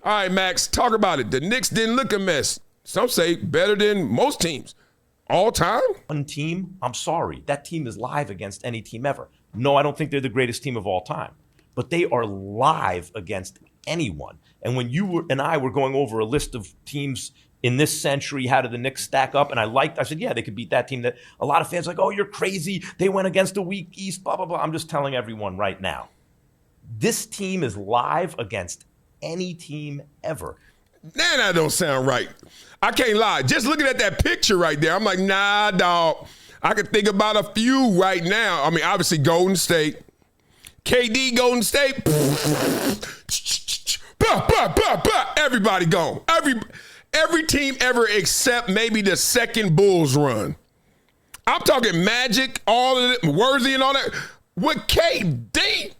All right, Max, talk about it. The Knicks didn't look a mess. Some say better than most teams. All time? One team, I'm sorry, that team is live against any team ever. No, I don't think they're the greatest team of all time, but they are live against anyone. And when you and I were going over a list of teams in this century, how did the Knicks stack up? And I said, yeah, they could beat that team. That a lot of fans are like, oh, you're crazy. They went against a weak East, blah, blah, blah. I'm just telling everyone right now, this team is live against any team ever. Man, that don't sound right. I can't lie. Just looking at that picture right there, I'm like, nah, dog. I can think about a few right now. I mean, obviously, Golden State. KD, Golden State. Everybody gone. Every team ever except maybe the second Bulls run. I'm talking Magic, all of it, Worthy and all that. With KD.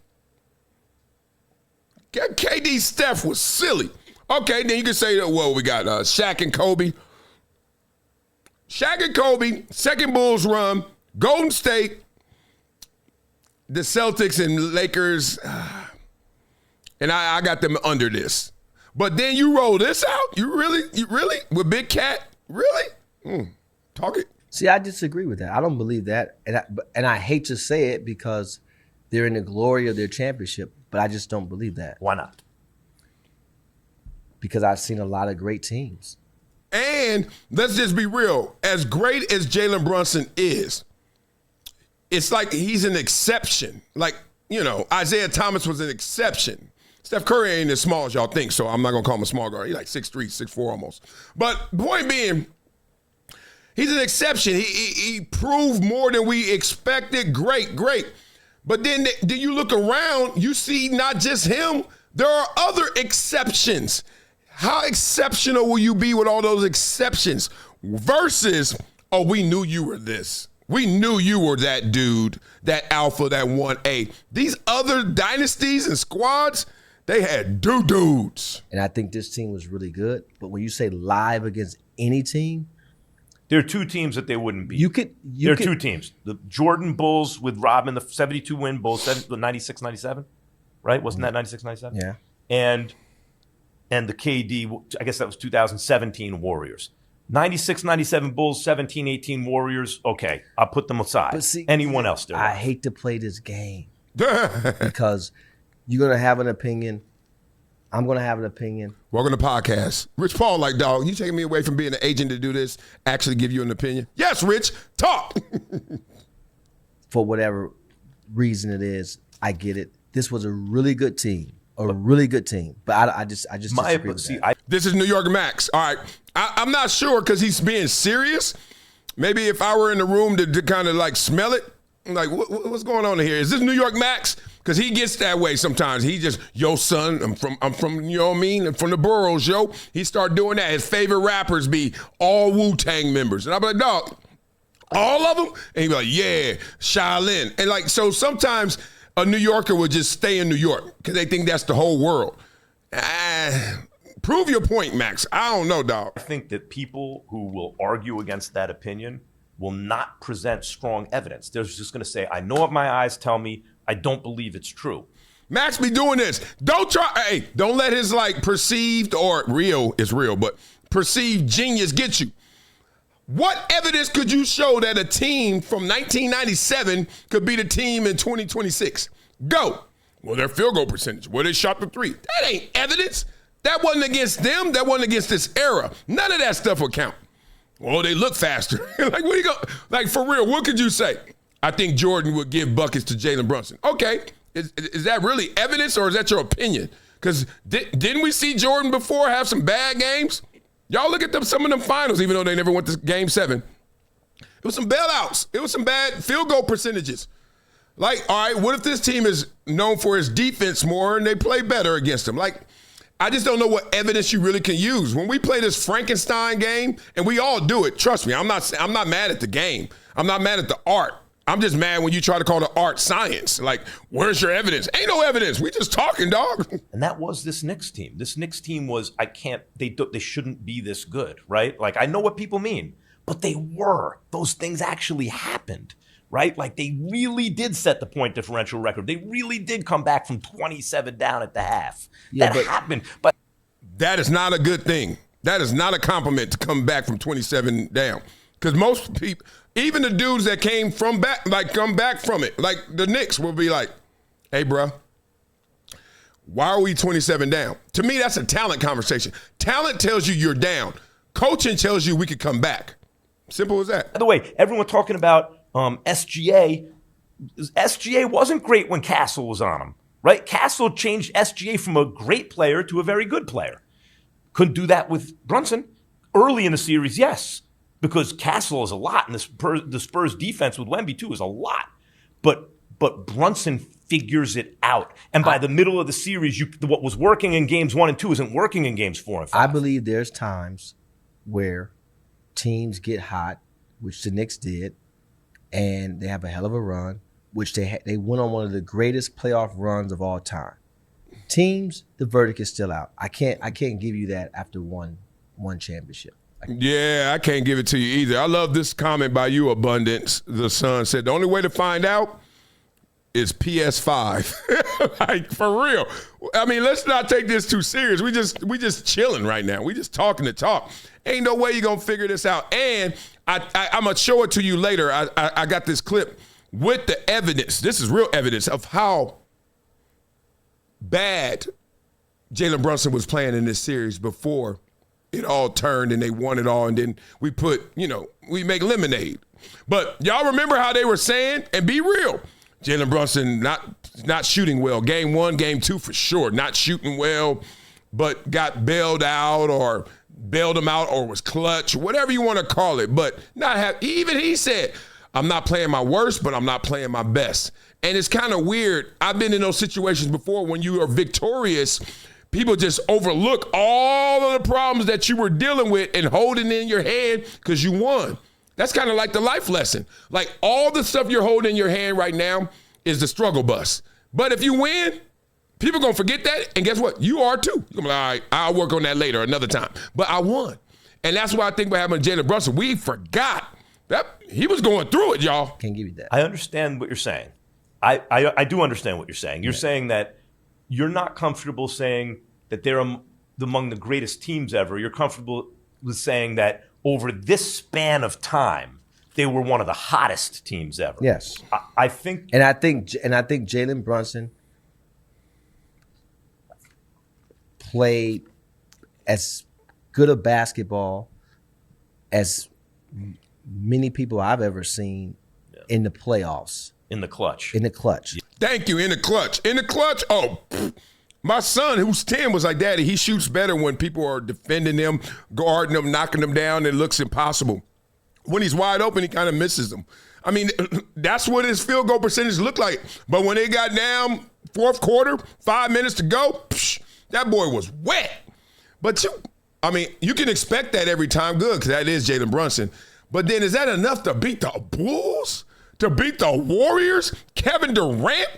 KD Steph was silly. Okay, then you can say that, well, we got Shaq and Kobe. Shaq and Kobe, second Bulls run, Golden State, the Celtics and Lakers, and I got them under this. But then you roll this out? You really? With Big Cat? Really? Talk it. See, I disagree with that. I don't believe that. And I hate to say it because they're in the glory of their championship, but I just don't believe that. Why not? Because I've seen a lot of great teams. And let's just be real. As great as Jalen Brunson is, it's like he's an exception. Like, Isaiah Thomas was an exception. Steph Curry ain't as small as y'all think, so I'm not going to call him a small guard. He's like 6'3", 6'4 almost. But point being, he's an exception. He proved more than we expected. Great. But then you look around, you see not just him, there are other exceptions. How exceptional will you be with all those exceptions versus, oh, we knew you were this. We knew you were that dude, that alpha, that 1A. These other dynasties and squads, they had dudes. And I think this team was really good. But when you say live against any team, there are two teams that they wouldn't beat. There are two teams. The Jordan Bulls with Robin, the 72-win Bulls, the 96-97, right? Wasn't that 96-97? Yeah. And the KD, I guess that was 2017 Warriors. 96-97 Bulls, 17-18 Warriors. Okay, I'll put them aside. But see, anyone else there? I hate to play this game because you're going to have an opinion. I'm going to have an opinion. Welcome to the podcast. Rich Paul, like, dog, you taking me away from being an agent to do this, actually give you an opinion? Yes, Rich, talk. For whatever reason it is, I get it. This was a really good team. But I just disagree with that. This is New York Max. All right. I'm not sure because he's being serious. Maybe if I were in the room to kind of like smell it, like what's going on here? Is this New York Max? Because he gets that way sometimes. He just, yo, son, I'm from, you know what I mean? I'm from the boroughs, yo. He start doing that. His favorite rappers be all Wu-Tang members. And I'm like, dog, all of them? And he'd be like, yeah, Shaolin. And like, so sometimes a New Yorker would just stay in New York because they think that's the whole world. Prove your point, Max. I don't know, dog. I think that people who will argue against that opinion will not present strong evidence. They're just going to say, I know what my eyes tell me. I don't believe it's true. Max be doing this. Don't let his like perceived or real is real, but perceived genius get you. What evidence could you show that a team from 1997 could be the team in 2026? Go. Well, their field goal percentage. Well, they shot the three. That ain't evidence. That wasn't against them. That wasn't against this era. None of that stuff would count. Well, they look faster. Like, what do you go? Like, for real, what could you say? I think Jordan would give buckets to Jalen Brunson. Okay. Is that really evidence or is that your opinion? Because didn't we see Jordan before have some bad games? Y'all look at some of them finals, even though they never went to Game 7. It was some bailouts. It was some bad field goal percentages. Like, all right, what if this team is known for its defense more and they play better against them? Like, I just don't know what evidence you really can use. When we play this Frankenstein game, and we all do it, trust me, I'm not mad at the game. I'm not mad at the art. I'm just mad when you try to call the art science. Like, where's your evidence? Ain't no evidence. We just talking, dog. And that was this Knicks team. This Knicks team was, they shouldn't be this good, right? Like, I know what people mean, but they were. Those things actually happened, right? Like, they really did set the point differential record. They really did come back from 27 down at the half. That happened. But That is not a good thing. That is not a compliment to come back from 27 down. Because most people, even the dudes that came from back, like come back from it, like the Knicks will be like, hey, bro, why are we 27 down? To me, that's a talent conversation. Talent tells you you're down. Coaching tells you we could come back. Simple as that. By the way, everyone talking about SGA. SGA wasn't great when Castle was on him, right? Castle changed SGA from a great player to a very good player. Couldn't do that with Brunson. Early in the series, yes, because Castle is a lot, and the Spurs defense with Wemby too is a lot. But Brunson figures it out, and by the middle of the series, what was working in games 1 and 2 isn't working in games 4 and 5. I believe there's times where teams get hot, which the Knicks did, and they have a hell of a run, which they went on one of the greatest playoff runs of all time. Teams, the verdict is still out. I can't give you that after one championship. Yeah, I can't give it to you either. I love this comment by you, Abundance. The Sun said, the only way to find out is PS5. Like, for real. I mean, let's not take this too serious. We just chilling right now. We just talking the talk. Ain't no way you're going to figure this out. And I'm going to show it to you later. I got this clip with the evidence. This is real evidence of how bad Jalen Brunson was playing in this series before it all turned and they won it all, and then we we make lemonade. But y'all remember how they were saying, and be real, Jalen Brunson not shooting well. Game 1, game 2 for sure, not shooting well, but got bailed out or bailed him out or was clutch, whatever you want to call it. But even he said, I'm not playing my worst, but I'm not playing my best. And it's kind of weird. I've been in those situations before when you are victorious. People just overlook all of the problems that you were dealing with and holding in your hand because you won. That's kind of like the life lesson. Like, all the stuff you're holding in your hand right now is the struggle bus. But if you win, people are going to forget that. And guess what? You are too. You're going to be like, all right, I'll work on that later another time. But I won. And that's why I think what happened to Jalen Brunson. We forgot that he was going through it, y'all. Can't give you that. I understand what you're saying. I do understand what you're saying. You're saying that you're not comfortable saying that they're among the greatest teams ever. You're comfortable with saying that over this span of time, they were one of the hottest teams ever. Yes. I think Jalen Brunson played as good a basketball as many people I've ever seen in the playoffs. In the clutch. Thank you. In the clutch. Oh, my son, who's 10, was like, Daddy, he shoots better when people are defending him, guarding him, knocking him down. It looks impossible. When he's wide open, he kind of misses them. I mean, that's what his field goal percentage looked like. But when they got down fourth quarter, 5 minutes to go, that boy was wet. But you can expect that every time. Good, because that is Jalen Brunson. But then is that enough to beat the Bulls? To beat the Warriors? Kevin Durant?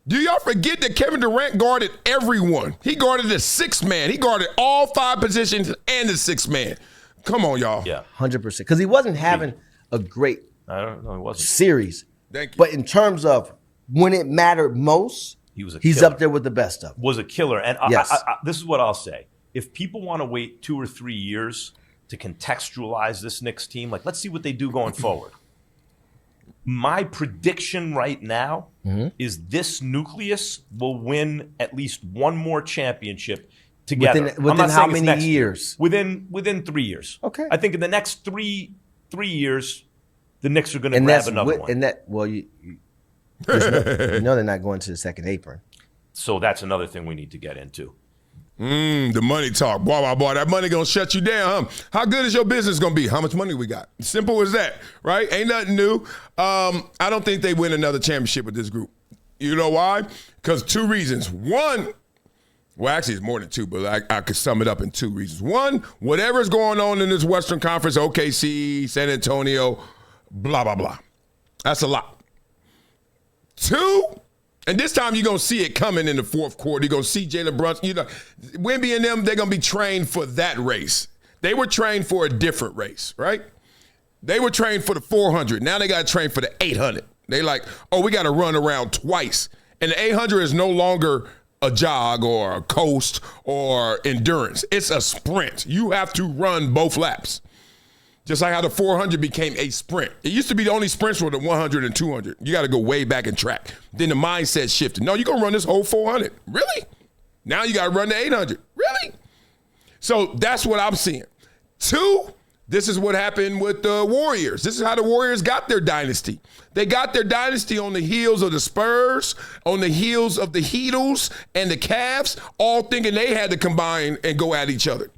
Do y'all forget that Kevin Durant guarded everyone? He guarded the sixth man. He guarded all 5 positions and the sixth man. Come on, y'all. Yeah. 100%. Because he wasn't having a great series. Thank you. But in terms of when it mattered most, he's up there with the best of them. Was a killer. And yes. This is what I'll say. If people want to wait 2 or 3 years to contextualize this Knicks team, like, let's see what they do going forward. My prediction right now is this nucleus will win at least one more championship together. Within how many years? Within 3 years. Okay. I think in the next three years, the Knicks are going to grab another one. You know they're not going to the second apron. So that's another thing we need to get into. The money talk. Boy, that money gonna shut you down, huh? How good is your business gonna be? How much money we got? Simple as that, right? Ain't nothing new. I don't think they win another championship with this group. You know why? Because 2 reasons. One, well, actually it's more than 2, but I could sum it up in 2 reasons. One, whatever's going on in this Western Conference, OKC, San Antonio, blah, blah, blah. That's a lot. 2, and this time you're going to see it coming in the fourth quarter. You're going to see Jalen Brunson. Wemby and them, they're going to be trained for that race. They were trained for a different race, right? They were trained for the 400. Now they got to train for the 800. They like, we got to run around twice. And the 800 is no longer a jog or a coast or endurance. It's a sprint. You have to run both laps. Just like how the 400 became a sprint. It used to be the only sprints were the 100 and 200. You got to go way back in track. Then the mindset shifted. No, you're going to run this whole 400. Really? Now you got to run the 800. Really? So that's what I'm seeing. 2, this is what happened with the Warriors. This is how the Warriors got their dynasty. They got their dynasty on the heels of the Spurs, on the heels of the Heatles and the Cavs, all thinking they had to combine and go at each other.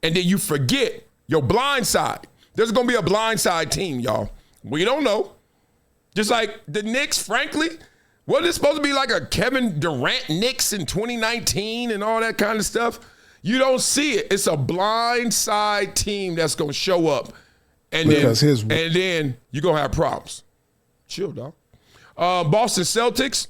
And then you forget your blind side. There's going to be a blind side team, y'all. We don't know. Just like the Knicks, frankly, what is supposed to be like a Kevin Durant Knicks in 2019 and all that kind of stuff? You don't see it. It's a blind side team that's going to show up. And then you're going to have problems. Chill, dog. Boston Celtics,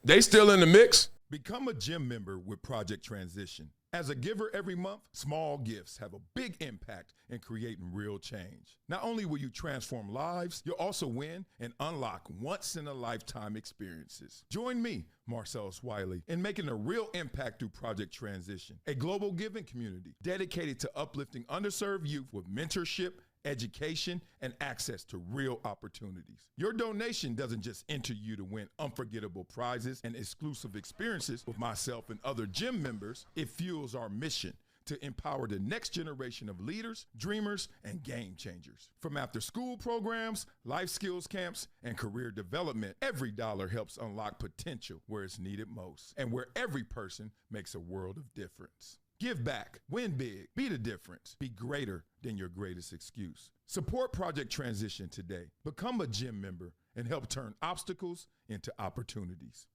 they still in the mix. Become a gym member with Project Transition. As a giver every month, small gifts have a big impact in creating real change. Not only will you transform lives, you'll also win and unlock once-in-a-lifetime experiences. Join me, Marcellus Wiley, in making a real impact through Project Transition, a global giving community dedicated to uplifting underserved youth with mentorship, education, and access to real opportunities. Your donation doesn't just enter you to win unforgettable prizes and exclusive experiences with myself and other gym members. It fuels our mission to empower the next generation of leaders, dreamers, and game changers. From after-school programs, life skills camps, and career development, every dollar helps unlock potential where it's needed most and where every person makes a world of difference. Give back, win big, be the difference, be greater than your greatest excuse. Support Project Transition today. Become a gym member and help turn obstacles into opportunities.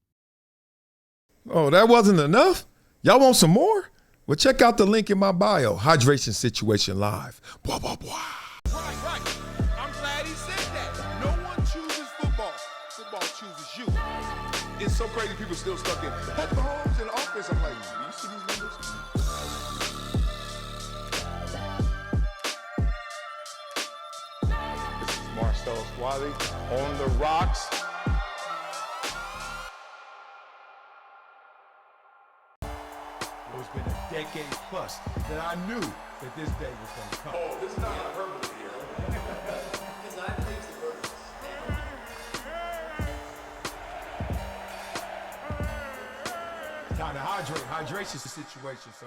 Oh, that wasn't enough? Y'all want some more? Well, check out the link in my bio, Hydration Situation Live. Blah, blah, blah. Right. I'm glad he said that. No one chooses football. Football chooses you. It's so crazy people still stuck in Pat Mahomes in office. I'm like, do you see these numbers? This is Marcellus Wiley on the rocks. It's been a decade plus that I knew that this day was going to come. Oh, this is not hyperbole here. Because I believe the verse. Time to hydrate. Hydration's the situation, so.